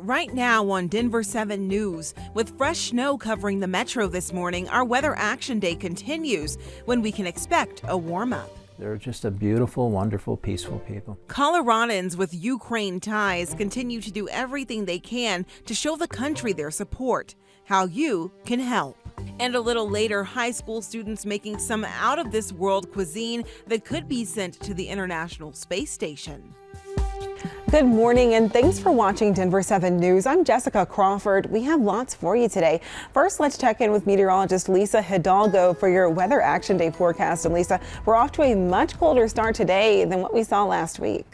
Right now on Denver 7 News, with fresh snow covering the metro this morning, our Weather Action Day continues when we can expect a warm-up. They're just a beautiful, wonderful, peaceful people. Coloradans with Ukraine ties continue to do everything they can to show the country their support. How you can help. And a little later, high school students making some out-of-this-world cuisine that could be sent to the International Space Station. Good morning and thanks for watching Denver 7 News. I'm Jessica Crawford. We have lots for you today. First, let's check in with meteorologist Lisa Hidalgo for your Weather Action Day forecast. And Lisa, we're off to a much colder start today than what we saw last week.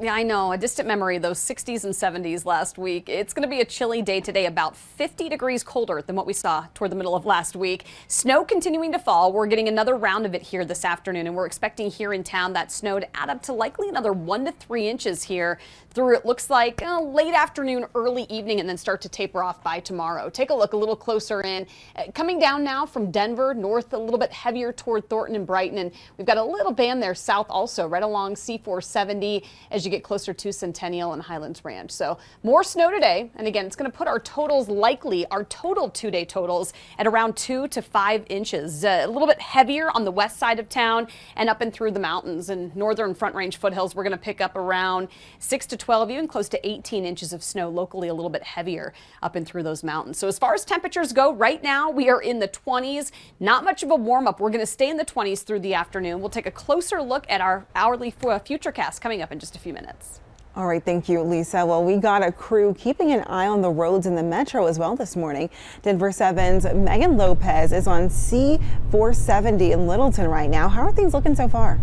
Yeah, I know. A distant memory of those 60s and 70s last week. It's going to be a chilly day today, about 50 degrees colder than what we saw toward the middle of last week. Snow continuing to fall. We're getting another round of it here this afternoon, and we're expecting here in town that snow to add up to likely another 1 to 3 inches here through, it looks like, late afternoon, early evening, and then start to taper off by tomorrow. Take a look a little closer in. Coming down now from Denver, north a little bit heavier toward Thornton and Brighton, and we've got a little band there south also, right along C470 as you get closer to Centennial and Highlands Ranch. So more snow today, and again, it's going to put our totals, likely our total two-day totals, at around 2 to 5 inches. A little bit heavier on the west side of town and up and through the mountains and northern Front Range foothills. We're going to pick up around 6 to 12, even close to 18 inches of snow, locally a little bit heavier up and through those mountains. So as far as temperatures go, right now we are in the 20s. Not much of a warm up. We're going to stay in the 20s through the afternoon. We'll take a closer look at our hourly futurecast coming up in just a few minutes. All right, thank you, Lisa. Well, we got a crew keeping an eye on the roads in the metro as well this morning. Denver 7's Megan Lopez is on C470 in Littleton right now. How are things looking so far?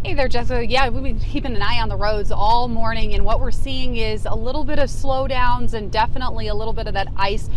Hey there, Jessica. Yeah, we've been keeping an eye on the roads all morning, and what we're seeing is a little bit of slowdowns and definitely a little bit of that ice.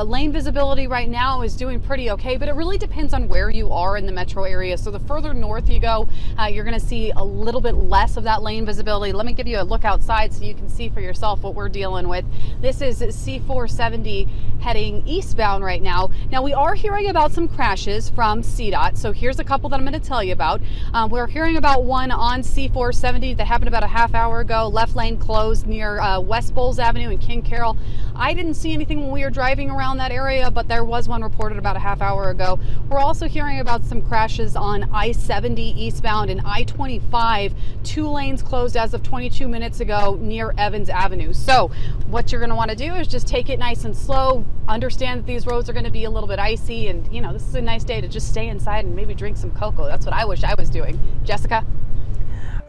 Lane visibility right now is doing pretty okay, but it really depends on where you are in the metro area. So the further north you go, you're going to see a little bit less of that lane visibility. Let me give you a look outside so you can see for yourself what we're dealing with. This is C470 heading eastbound right now. Now, we are hearing about some crashes from CDOT, so here's a couple that I'm going to tell you about. We're hearing about one on C470 that happened about a half hour ago. Left lane closed near West Bowles Avenue and King Carroll. I didn't see anything when we were driving around that area, but there was one reported about a half hour ago. We're also hearing about some crashes on I-70 eastbound and I-25. 2 lanes closed as of 22 minutes ago near Evans Avenue. So what you're going to want to do is just take it nice and slow. Understand that these roads are going to be a little bit icy, and you know, this is a nice day to just stay inside and maybe drink some cocoa. That's what I wish I was doing. Jessica?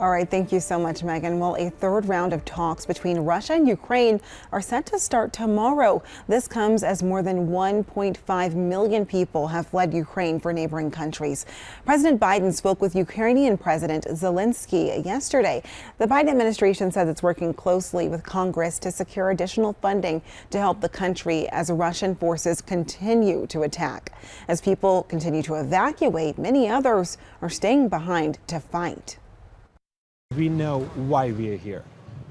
All right, thank you so much, Megan. Well, a third round of talks between Russia and Ukraine are set to start tomorrow. This comes as more than 1.5 million people have fled Ukraine for neighboring countries. President Biden spoke with Ukrainian President Zelensky yesterday. The Biden administration says it's working closely with Congress to secure additional funding to help the country as Russian forces continue to attack. As people continue to evacuate, many others are staying behind to fight. We know why we are here.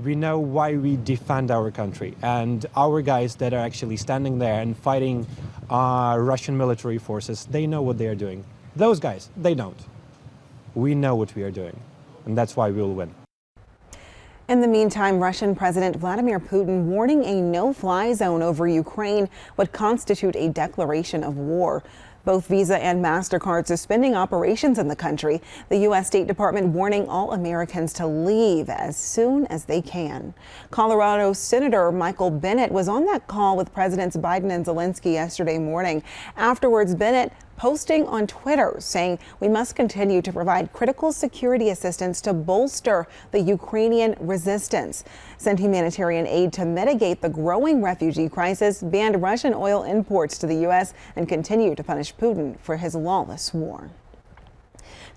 We know why we defend our country, and our guys that are actually standing there and fighting Russian military forces, they know what they are doing. Those guys, they don't. We know what we are doing, and that's why we will win. In the meantime, Russian President Vladimir Putin warning a no-fly zone over Ukraine would constitute a declaration of war. Both Visa and MasterCard suspending operations in the country. The U.S. State Department warning all Americans to leave as soon as they can. Colorado Senator Michael Bennet was on that call with Presidents Biden and Zelensky yesterday morning. Afterwards, Bennet posting on Twitter saying we must continue to provide critical security assistance to bolster the Ukrainian resistance, send humanitarian aid to mitigate the growing refugee crisis, banned Russian oil imports to the U.S., and continue to punish Putin for his lawless war.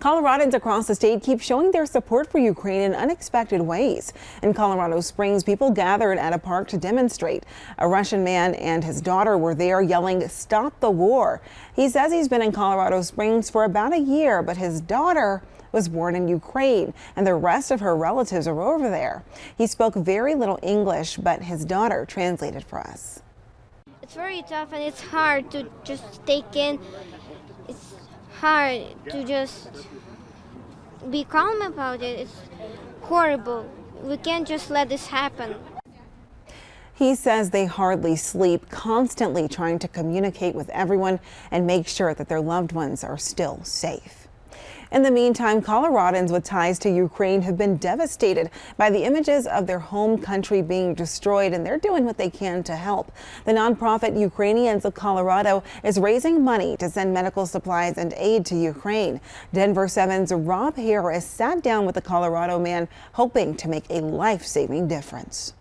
Coloradans across the state keep showing their support for Ukraine in unexpected ways. In Colorado Springs, people gathered at a park to demonstrate. A Russian man and his daughter were there yelling, "Stop the war." He says he's been in Colorado Springs for about a year, but his daughter was born in Ukraine, and the rest of her relatives are over there. He spoke very little English, but his daughter translated for us. It's very tough, and it's hard to just take in. It's hard to just be calm about it. It's horrible. we can't just let this happen. He says they hardly sleep, constantly trying to communicate with everyone and make sure that their loved ones are still safe. In the meantime, Coloradans with ties to Ukraine have been devastated by the images of their home country being destroyed, and they're doing what they can to help. The nonprofit Ukrainians of Colorado is raising money to send medical supplies and aid to Ukraine. Denver 7's Rob Harris sat down with a Colorado man hoping to make a life-saving difference.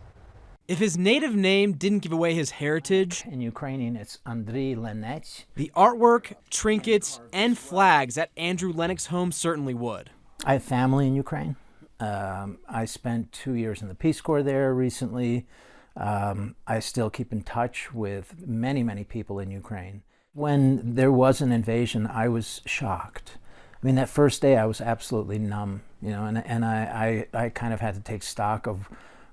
If his native name didn't give away his heritage, In Ukrainian, it's Andriy Lenech. the artwork, trinkets, and flags at Andrew Lennox's home certainly would. I have family in Ukraine. I spent 2 years in the Peace Corps there recently. I still keep in touch with many, many people in Ukraine. When there was an invasion, I was shocked. I mean, that first day I was absolutely numb, and I kind of had to take stock of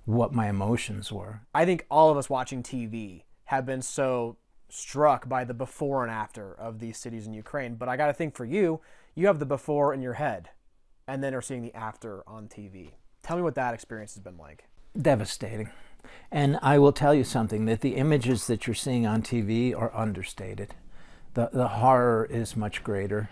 what my emotions were. I think all of us watching TV have been so struck by the before and after of these cities in Ukraine. But I got to think for you, you have the before in your head and then are seeing the after on TV. Tell me what that experience has been like. Devastating. And I will tell you something, that the images that you're seeing on TV are understated. The horror is much greater.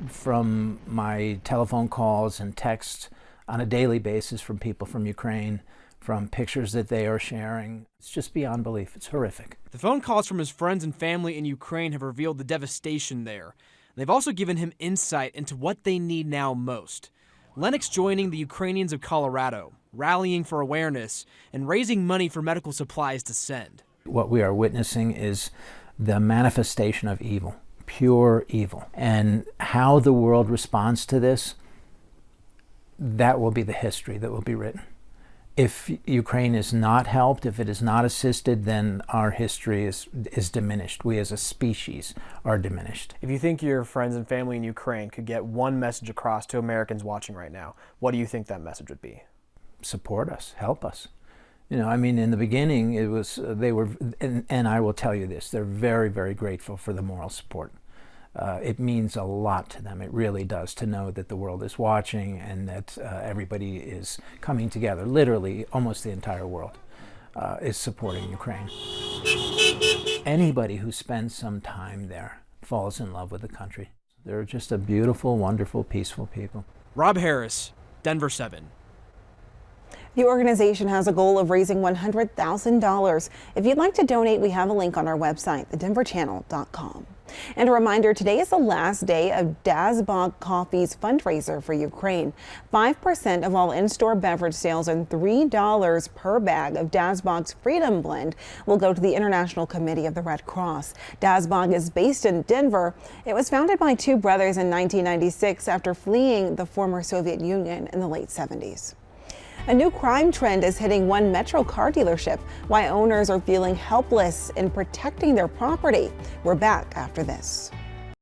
From my telephone calls and texts on a daily basis from people from Ukraine, from pictures that they are sharing, it's just beyond belief. It's horrific. The phone calls from his friends and family in Ukraine have revealed the devastation there. They've also given him insight into what they need now most. Lennox joining the Ukrainians of Colorado, rallying for awareness, and raising money for medical supplies to send. What we are witnessing is the manifestation of evil, pure evil. And how the world responds to this, that will be the history that will be written. If Ukraine is not helped, if it is not assisted, then our history is diminished. We as a species are diminished. If you think your friends and family in Ukraine could get one message across to Americans watching right now, what do you think that message would be? Support us, help us. I mean, in the beginning, it was, they were, and I will tell you this, they're very, very grateful for the moral support. It means a lot to them. It really does, to know that the world is watching and that everybody is coming together. Literally, almost the entire world is supporting Ukraine. Anybody who spends some time there falls in love with the country. They're just a beautiful, wonderful, peaceful people. Rob Harris, Denver 7. The organization has a goal of raising $100,000. If you'd like to donate, we have a link on our website, thedenverchannel.com. And a reminder, today is the last day of Dazbog Coffee's fundraiser for Ukraine. 5% of all in-store beverage sales and $3 per bag of Dazbog's Freedom Blend will go to the International Committee of the Red Cross. Dazbog is based in Denver. It was founded by two brothers in 1996 after fleeing the former Soviet Union in the late 70s. A new crime trend is hitting one Metro car dealership. Why owners are feeling helpless in protecting their property. We're back after this.